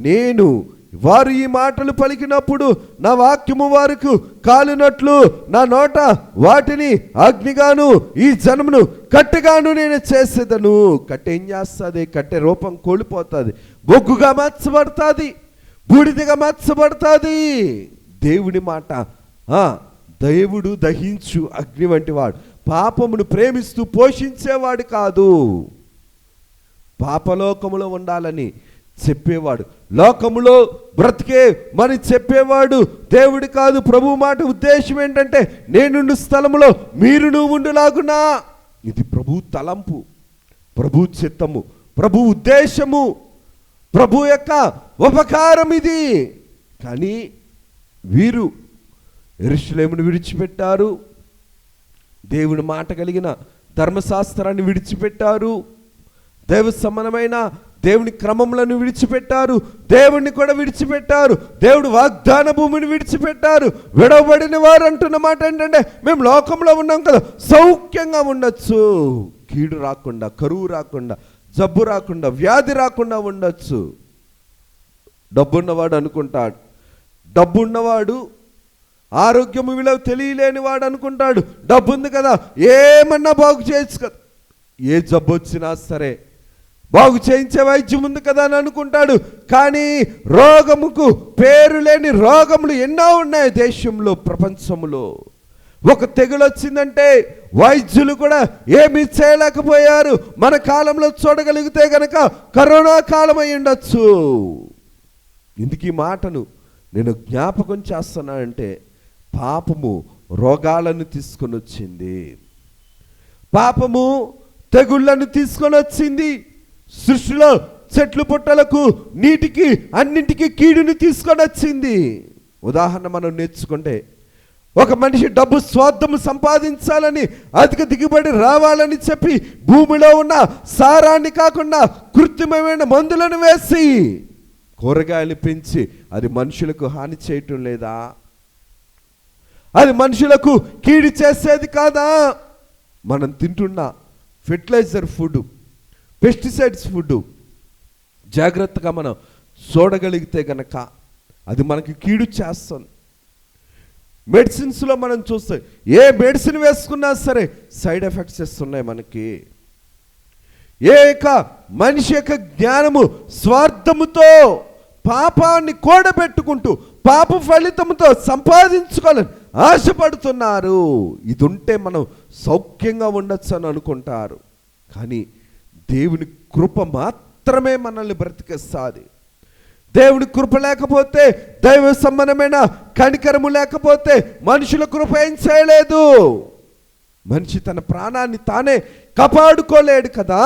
నేను వారు ఈ మాటలు పలికినప్పుడు నా వాక్యము వారికి కాలినట్లు నా నోట వాటిని అగ్నిగాను ఈ జనమును కట్టెగాను నేను చేసేదను. కట్టె ఏం చేస్తుంది? కట్టె రూపం కోల్పోతుంది, బొగ్గుగా మార్చబడుతుంది, బూడిదగా మార్చబడుతుంది. దేవుని మాట దేవుడు దహించు అగ్ని వంటి వాడు, పాపమును ప్రేమిస్తూ పోషించేవాడు కాదు. పాపలోకములో ఉండాలని చెప్పేవాడు, లోకములో బ్రతికే మరి చెప్పేవాడు దేవుడు కాదు. ప్రభు మాట ఉద్దేశం ఏంటంటే, నేనుండు స్థలములో మీరు ఉండులాగునా. ఇది ప్రభు తలంపు, ప్రభు చిత్తము, ప్రభు ఉద్దేశము, ప్రభు యొక్క ఉపకారం ఇది. కానీ వీరు యెరూషలేమును విడిచిపెట్టారు, దేవుని మాట కలిగిన ధర్మశాస్త్రాన్ని విడిచిపెట్టారు, దైవ సమానమైన దేవుని క్రమములను విడిచిపెట్టారు, దేవుణ్ణి కూడా విడిచిపెట్టారు, దేవుడు వాగ్దాన భూమిని విడిచిపెట్టారు. విడవబడిన వారు అంటున్న మాట ఏంటంటే, మేము లోకంలో ఉన్నాం కదా, సౌఖ్యంగా ఉండొచ్చు, కీడు రాకుండా, కరువు రాకుండా, జబ్బు రాకుండా, వ్యాధి రాకుండా ఉండొచ్చు. డబ్బున్నవాడు అనుకుంటాడు, డబ్బున్నవాడు ఆరోగ్యము విలువ తెలియలేని వాడు అనుకుంటాడు, డబ్బు ఉంది కదా ఏమన్నా బాగు చేయొచ్చు కదా, ఏ జబ్బు వచ్చినా సరే బాగు చేయించే వైద్యం ఉంది కదా అని అనుకుంటాడు. కానీ రోగముకు పేరు లేని రోగములు ఎన్నో ఉన్నాయి దేశంలో, ప్రపంచంలో. ఒక తెగులు వచ్చిందంటే వైద్యులు కూడా ఏమీ చేయలేకపోయారు. మన కాలంలో చూడగలిగితే గనక కరోనా కాలం అయి ఉండొచ్చు. ఇందుకు ఈ మాటను నేను జ్ఞాపకం చేస్తున్నానంటే, పాపము రోగాలను తీసుకొని వచ్చింది, పాపము తెగుళ్లను తీసుకొని వచ్చింది, సృష్టిలో చెట్లు పుట్టలకు నీటికి అన్నింటికి కీడుని తీసుకొని వచ్చింది. ఉదాహరణ మనం నేర్చుకుంటే, ఒక మనిషి డబ్బు స్వార్థము సంపాదించాలని, అధిక దిగుబడి రావాలని చెప్పి భూమిలో ఉన్న సారాన్ని కాకుండా కృత్రిమమైన మందులను వేసి కూరగాయలు పెంచి అది మనుషులకు హాని చేయటం లేదా? అది మనుషులకు కీడు చేసేది కాదా? మనం తింటున్న ఫెర్టిలైజర్ ఫుడ్, పెస్టిసైడ్స్ ఫుడ్ జాగ్రత్తగా మనం చూడగలిగితే గనక అది మనకి కీడు చేస్తుంది. మెడిసిన్స్లో మనం చూస్తే ఏ మెడిసిన్ వేసుకున్నా సరే సైడ్ ఎఫెక్ట్స్ ఇస్తున్నాయి మనకి. మనిషి యొక్క జ్ఞానము స్వార్థముతో పాపాన్ని కూడబెట్టుకుంటూ పాప ఫలితంతో సంపాదించుకోవాలని ఆశపడుతున్నారు. ఇది ఉంటే మనం సౌఖ్యంగా ఉండొచ్చు అని అనుకుంటారు. కానీ దేవుని కృప మాత్రమే మనల్ని బ్రతికిస్తుంది. దేవుని కృప లేకపోతే, దైవ సంబంధమైన కనికరము లేకపోతే మనుషుల కృప ఏం చేయలేదు. మనిషి తన ప్రాణాన్ని తానే కాపాడుకోలేడు కదా,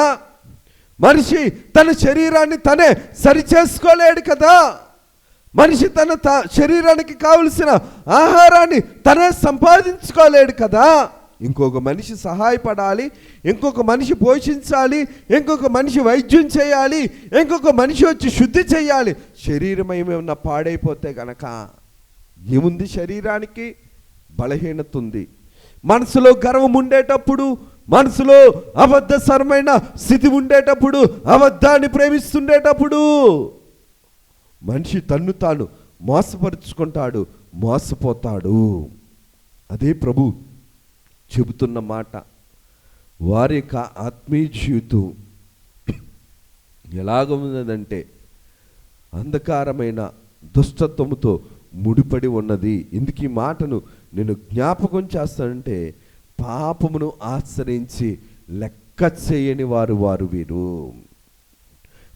మనిషి తన శరీరాన్ని తనే సరిచేసుకోలేడు కదా, మనిషి తన శరీరానికి కావలసిన ఆహారాన్ని తనే సంపాదించుకోలేడు కదా. ఇంకొక మనిషి సహాయపడాలి, ఇంకొక మనిషి పోషించాలి, ఇంకొక మనిషి వైద్యం చేయాలి, ఇంకొక మనిషి వచ్చి శుద్ధి చేయాలి. శరీరం ఏమైనా పాడైపోతే గనక ఏముంది? శరీరానికి బలహీనత ఉంది. మనసులో గర్వం ఉండేటప్పుడు, మనసులో అబద్ధసరమైన స్థితి ఉండేటప్పుడు, అబద్ధాన్ని ప్రేమిస్తుండేటప్పుడు మనిషి తన్ను తాను మోసపరుచుకుంటాడు, మోసపోతాడు. అదే ప్రభు చెబుతున్న మాట. వారి యొక్క ఆత్మీయ జీవితం ఎలాగ ఉన్నదంటే అంధకారమైన దుష్టత్వముతో ముడిపడి ఉన్నది. ఎందుకు ఈ మాటను నేను జ్ఞాపకం చేస్తానంటే, పాపమును ఆశ్రయించి లెక్క చేయని వారు వీరు.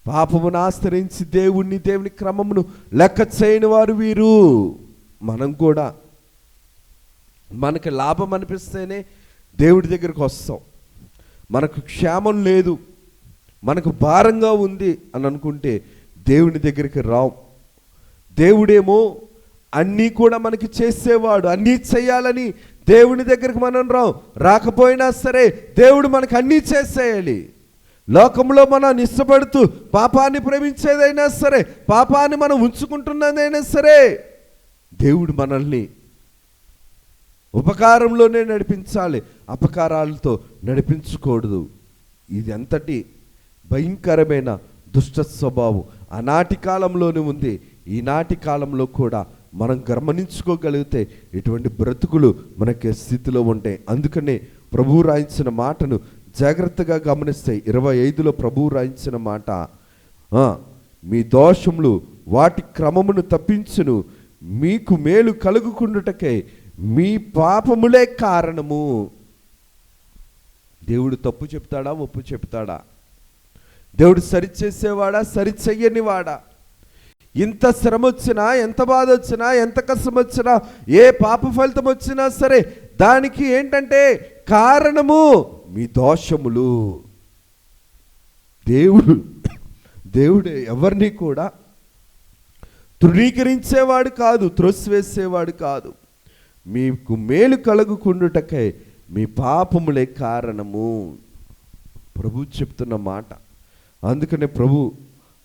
పాపమును ఆశ్రయించి దేవుని క్రమమును లెక్క చేయని వారు వీరు. మనం కూడా మనకు లాభం అనిపిస్తేనే దేవుడి దగ్గరికి వస్తాం. మనకు క్షేమం లేదు, మనకు భారంగా ఉంది అని అనుకుంటే దేవుని దగ్గరికి రాం. దేవుడేమో అన్నీ కూడా మనకి చేసేవాడు, అన్నీ చేయాలని దేవుని దగ్గరికి మనం రాకపోయినా సరే దేవుడు మనకు అన్నీ చేసేయాలి. లోకంలో మనం ఇష్టపడుతూ పాపాన్ని ప్రేమించేదైనా సరే, పాపాన్ని మనం ఉంచుకుంటున్నదైనా సరే, దేవుడు మనల్ని ఉపకారంలోనే నడిపించాలి, అపకారాలతో నడిపించకూడదు. ఇది ఎంతటి భయంకరమైన దుష్ట స్వభావం ఆనాటి కాలంలోనే ఉంది, ఈనాటి కాలంలో కూడా మనం గమనించుకోగలిగితే ఇటువంటి బ్రతుకులు మనకి స్థితిలో ఉంటాయి. అందుకనే ప్రభువు రాయించిన మాటను జాగ్రత్తగా గమనిస్తే 25లో ప్రభువు రాయించిన మాట, మీ దోషములు వాటి క్రమమును తప్పించును, మీకు మేలు కలుగుకుండుటకై మీ పాపములే కారణము. దేవుడు తప్పు చెప్తాడా, ఒప్పు చెప్తాడా? దేవుడు సరిచేసేవాడా, సరిచెయ్యనివాడా? ఇంత శ్రమ వచ్చినా, ఎంత బాధ వచ్చినా, ఎంత కష్టం వచ్చినా, ఏ పాప ఫలితం వచ్చినా సరే దానికి ఏంటంటే కారణము మీ దోషములు. దేవుడు ఎవరిని కూడా తృణీకరించేవాడు కాదు, త్రోసివేసేవాడు కాదు. మీకు మేలు కలుగుకుండుటకై మీ పాపములే కారణము. ప్రభు చెప్తున్న మాట. అందుకనే ప్రభు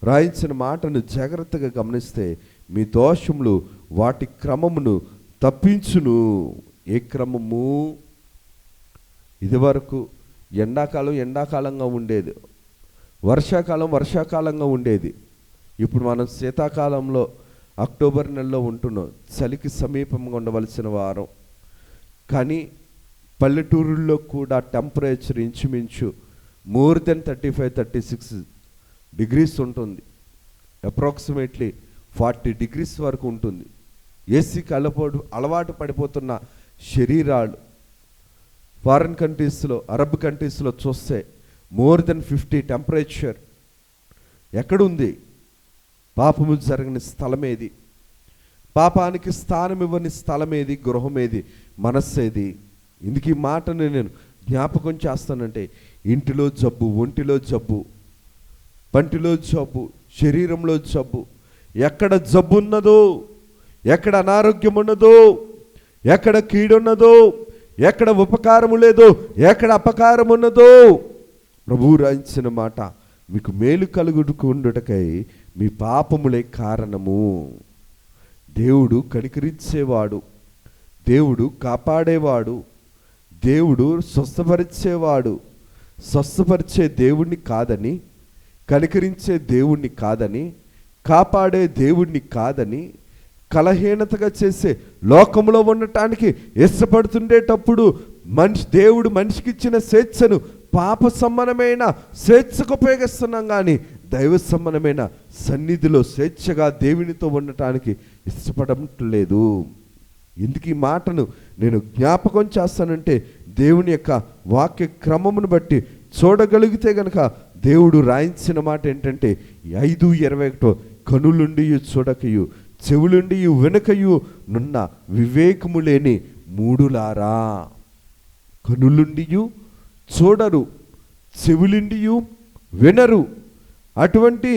రాయించిన మాటను జాగ్రత్తగా గమనిస్తే మీ దోషములు వాటి క్రమమును తప్పించును. ఏ క్రమము? ఇదివరకు ఎండాకాలం ఎండాకాలంగా ఉండేది, వర్షాకాలం వర్షాకాలంగా ఉండేది. ఇప్పుడు మనం శీతాకాలంలో అక్టోబర్ నెలలో ఉంటున్నాం, చలికి సమీపంగా ఉండవలసిన వారం. కానీ పల్లెటూరుల్లో కూడా టెంపరేచర్ ఇంచుమించు మోర్ దెన్ 35-36 డిగ్రీస్ ఉంటుంది. అప్రాక్సిమేట్లీ 40 డిగ్రీస్ వరకు ఉంటుంది. ఏసీకి అలవాటు పడిపోతున్న శరీరాలు ఫారిన్ కంట్రీస్లో, అరబ్ కంట్రీస్లో చూస్తే మోర్ దెన్ 50 టెంపరేచర్. ఎక్కడుంది? పాపము జరగని స్థలం ఏది? పాపానికి స్థానం ఇవ్వని స్థలం ఏది? గృహం ఏది? మనస్సేది? ఇందుకు ఈ మాటను నేను జ్ఞాపకం చేస్తానంటే, ఇంటిలో జబ్బు, ఒంటిలో జబ్బు, పంటిలో జబ్బు, శరీరంలో జబ్బు. ఎక్కడ జబ్బు ఉన్నదో, ఎక్కడ అనారోగ్యం ఉన్నదో, ఎక్కడ కీడున్నదో, ఎక్కడ ఉపకారము లేదో, ఎక్కడ అపకారం ఉన్నదో, ప్రభువు రాయించిన మాట, మీకు మేలు కలుగుకుండుటకై మీ పాపములే కారణము. దేవుడు కనికరించేవాడు, దేవుడు కాపాడేవాడు, దేవుడు స్వస్థపరిచేవాడు. స్వస్థపరిచే దేవుణ్ణి కాదని, కనికరించే దేవుణ్ణి కాదని, కాపాడే దేవుణ్ణి కాదని, కలహీనతగా చేసే లోకంలో ఉండటానికి ఇష్టపడుతుండేటప్పుడు దేవుడు మనిషికి ఇచ్చిన స్వేచ్ఛను పాప సంబంధమైన స్వేచ్ఛకు ఉపయోగిస్తున్నాం, కానీ దైవ సంబంధమైన సన్నిధిలో స్వేచ్ఛగా దేవునితో ఉండటానికి ఇష్టపడట్లేదు. ఎందుకు ఈ మాటను నేను జ్ఞాపకం చేస్తానంటే, దేవుని యొక్క వాక్య క్రమమును బట్టి చూడగలిగితే గనక దేవుడు రాయించిన మాట ఏంటంటే 5:21, కనులుండి చూడకయు, చెవులుండి వెనుకయు నున్న వివేకము లేని మూడులారా. కనులుండి చూడరు, చెవులుండి వినరు, అటువంటి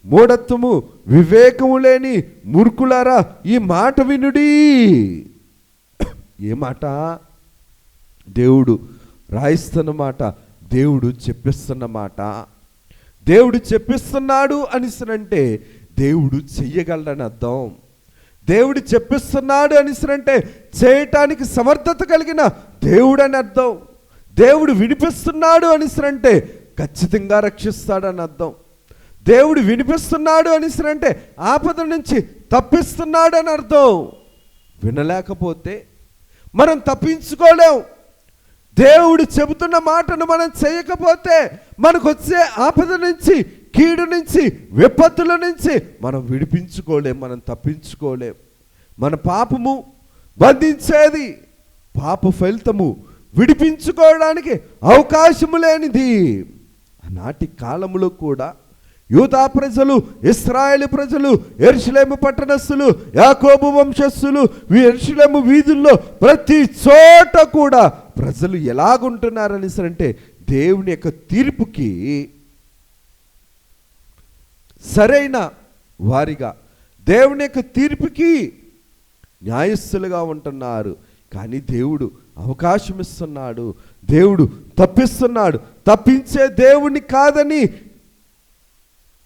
మూఢత్వము వివేకము లేని మూర్ఖులారా, ఈ మాట వినుడి. ఏ మాట? దేవుడు రాయిస్తున్న మాట, దేవుడు చెప్పిస్తున్న మాట. దేవుడు చెప్పిస్తున్నాడు అనిసరంటే దేవుడు చెయ్యగలడని అర్థం. దేవుడు చెప్పిస్తున్నాడు అనిసరంటే చేయటానికి సమర్థత కలిగిన దేవుడు అని అర్థం. దేవుడు వినిపిస్తున్నాడు అనిసరంటే ఖచ్చితంగా రక్షిస్తాడని అర్థం. దేవుడు వినిపిస్తున్నాడు అనిసరంటే ఆపద నుంచి తప్పిస్తున్నాడు అని అర్థం. వినలేకపోతే మనం తప్పించుకోలేం. దేవుడు చెబుతున్న మాటను మనం చేయకపోతే మనకు వచ్చే ఆపద నుంచి, కీడు నుంచి, విపత్తుల నుంచి మనం విడిపించుకోలేం, మనం తప్పించుకోలేం. మన పాపము బంధించేది, పాప ఫలితము విడిపించుకోవడానికి అవకాశము లేనిది. ఆనాటి కాలములో కూడా యూదా ప్రజలు, ఇశ్రాయేలు ప్రజలు, యెరూషలేము పట్టణస్థులు, యాకోబు వంశస్థులు, యెరూషలేము వీధుల్లో ప్రతి చోట కూడా ప్రజలు ఎలాగుంటున్నారని అంటే దేవుని యొక్క తీర్పుకి సరైన వారిగా, దేవుని యొక్క తీర్పుకి న్యాయస్థులుగా ఉంటున్నారు. కానీ దేవుడు అవకాశం ఇస్తున్నాడు, దేవుడు తప్పిస్తున్నాడు. తప్పించే దేవుని కాదని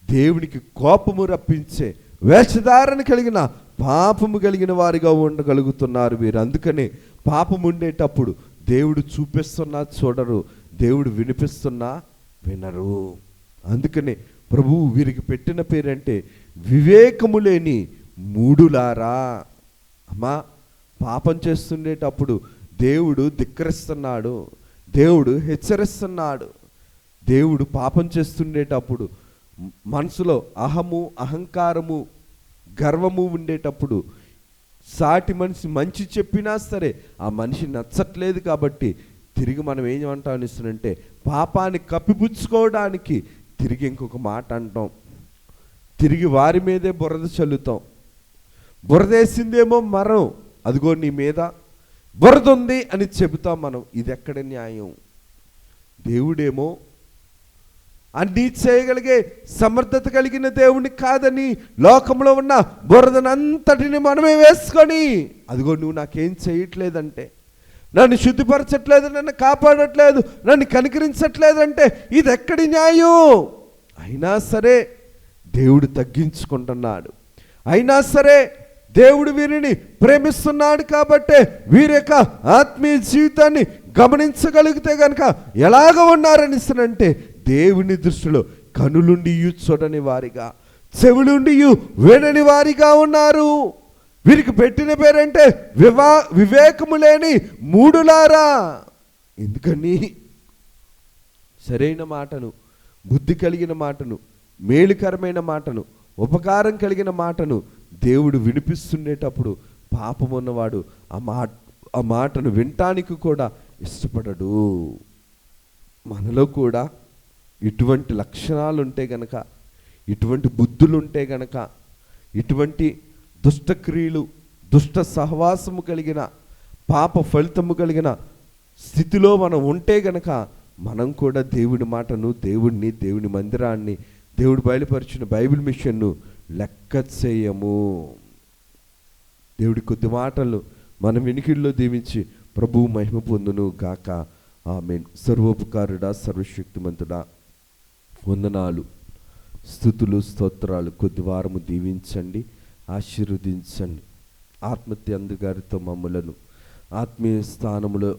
దేవునికి కోపము రప్పించే వేషధారణ కలిగిన, పాపము కలిగిన వారిగా ఉండగలుగుతున్నారు వీరు. అందుకనే పాపం ఉండేటప్పుడు దేవుడు చూపిస్తున్నా చూడరు, దేవుడు వినిపిస్తున్నా వినరు. అందుకనే ప్రభువు వీరికి పెట్టిన పేరంటే వివేకము లేని మూడులారా. అమ్మా, పాపం చేస్తుండేటప్పుడు దేవుడు ధిక్కరిస్తున్నాడు, దేవుడు హెచ్చరిస్తున్నాడు. దేవుడు పాపం చేస్తుండేటప్పుడు మనసులో అహము, అహంకారము, గర్వము ఉండేటప్పుడు సాటి మనిషి మంచి చెప్పినా సరే ఆ మనిషి నచ్చట్లేదు కాబట్టి తిరిగి మనం ఏమంటానిస్తుందంటే పాపాన్ని కప్పిపుచ్చుకోవడానికి తిరిగి ఇంకొక మాట అంటాం, తిరిగి వారి మీదే బురద చల్లుతాం. బురదేసిందేమో మరం, అదిగో నీ మీద బురద ఉంది అని చెబుతాం మనం. ఇది ఎక్కడ న్యాయం? దేవుడేమో అన్నీ చేయగలిగే సమర్థత కలిగిన దేవుని కాదని లోకంలో ఉన్న బురదనంతటిని మనమే వేసుకొని, అదిగో నువ్వు నాకేం చేయట్లేదంటే, నన్ను శుద్ధిపరచట్లేదు, నన్ను కాపాడట్లేదు, నన్ను కనికరించట్లేదంటే ఇది ఎక్కడి న్యాయం? అయినా సరే దేవుడు తగ్గించుకుంటున్నాడు, అయినా సరే దేవుడు వీరిని ప్రేమిస్తున్నాడు కాబట్టి వీరి యొక్క ఆత్మీయ జీవితాన్ని గమనించగలిగితే కనుక ఎలాగ ఉన్నారనిస్తానంటే దేవుని దృష్టిలో కనులుండి చూడని వారిగా, చెవులుండి వినని వారిగా ఉన్నారు. వీరికి పెట్టిన పేరంటే వివేకము లేని మూడులారా. ఎందుకని సరైన మాటను, బుద్ధి కలిగిన మాటను, మేలుకరమైన మాటను, ఉపకారం కలిగిన మాటను దేవుడు వినిపిస్తుండేటప్పుడు పాపం ఉన్నవాడు ఆ మాటను వినటానికి కూడా ఇష్టపడడు. మనలో కూడా ఇటువంటి లక్షణాలు ఉంటే గనక, ఇటువంటి బుద్ధులు ఉంటే గనక, ఇటువంటి దుష్టక్రియలు, దుష్ట సహవాసము కలిగిన, పాప ఫలితము కలిగిన స్థితిలో మనం ఉంటే గనక మనం కూడా దేవుడి మాటను, దేవుడిని, దేవుని మందిరాన్ని, దేవుడు బయలుపరిచిన బైబిల్ మిషన్ను లెక్క చేయము. దేవుడి కొద్ది మాటలు మన వెనుకల్లో దీవించి ప్రభువు మహిమ పొందును గాక. ఆమేన్. సర్వోపకారుడా, సర్వశక్తిమంతుడా, వందనాలు, స్తుతులు, స్తోత్రాలు. కొద్ది వారము దీవించండి, ఆశీర్వదించండి. ఆత్మహత్య అందుగారితో మమ్ములను ఆత్మీయ స్థానములో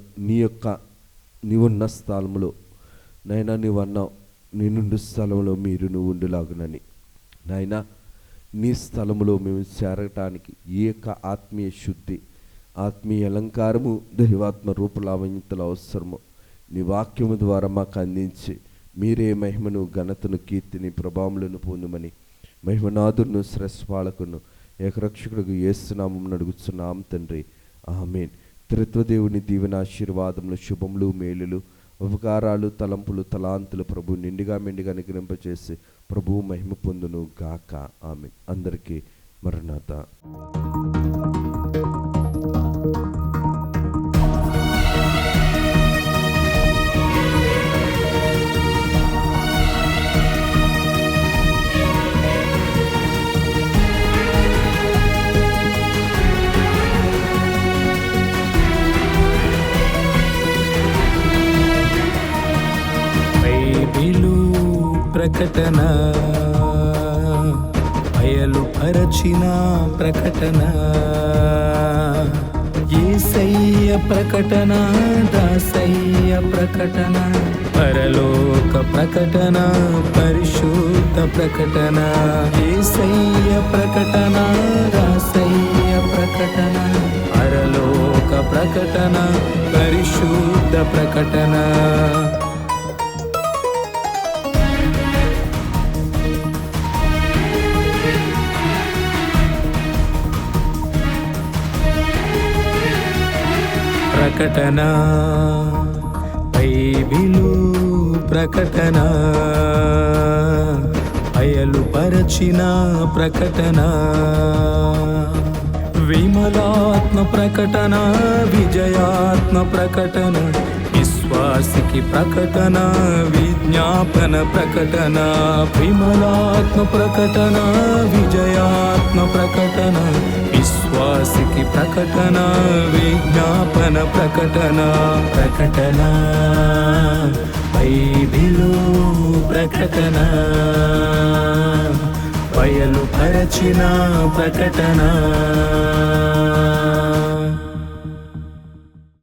నీవున్న స్థలములో నైనా నీవన్నావు, నీ నుండి స్థలంలో మీరు నువ్వు ఉండులాగునని. నాయనా, నీ స్థలములో మేము చేరటానికి ఈ యొక్క ఆత్మీయ శుద్ధి, ఆత్మీయ అలంకారము, దైవాత్మ రూపలావణ్యతలు అవసరము నీ వాక్యము ద్వారా మాకు అందించి మీరే మహిమను, ఘనతను, కీర్తిని, ప్రభావములను పొందుమని మహిమనాథును, శ్రేష్ఠపాలకును, ఏకరక్షకుడు యేసునామమున అడుగుచున్నాం తండ్రి. ఆమేన్. త్రిత్వదేవుని దీవెన, ఆశీర్వాదములు, శుభములు, మేలులు, ఉపకారాలు, తలంపులు, తలాంతులు ప్రభు నిండుగా మెండుగా నిగ్రహింపచేసి ప్రభువు మహిమ పొందును గాక. ఆమేన్. అందరికీ మరణాత. ప్రకటన, బయలుపరచిన ప్రకటన, యేసయ్య ప్రకటన, దాసయ్య ప్రకటన, పరలోక ప్రకటన, పరిశుద్ధ ప్రకటన, యేసయ్య ప్రకటన, దాసయ్య ప్రకటన, పరలోక ప్రకటన, పరిశుద్ధ ప్రకటన. ప్రకటన, బైబిలు ప్రకటన, బయలుపరచిన ప్రకటన, విమలాత్మ ప్రకటన, విజయాత్మ ప్రకటన, విశ్వాసికి ప్రకటన, విజ్ఞాపన ప్రకటన, విమలాత్మ ప్రకటన, విజయాత్మ ప్రకటన, విశ్వాసికి ప్రకటన, విజ్ఞాపన ప్రకటన. ప్రకటన, బైబిలు ప్రకటన, బయలుపరచిన ప్రకటన.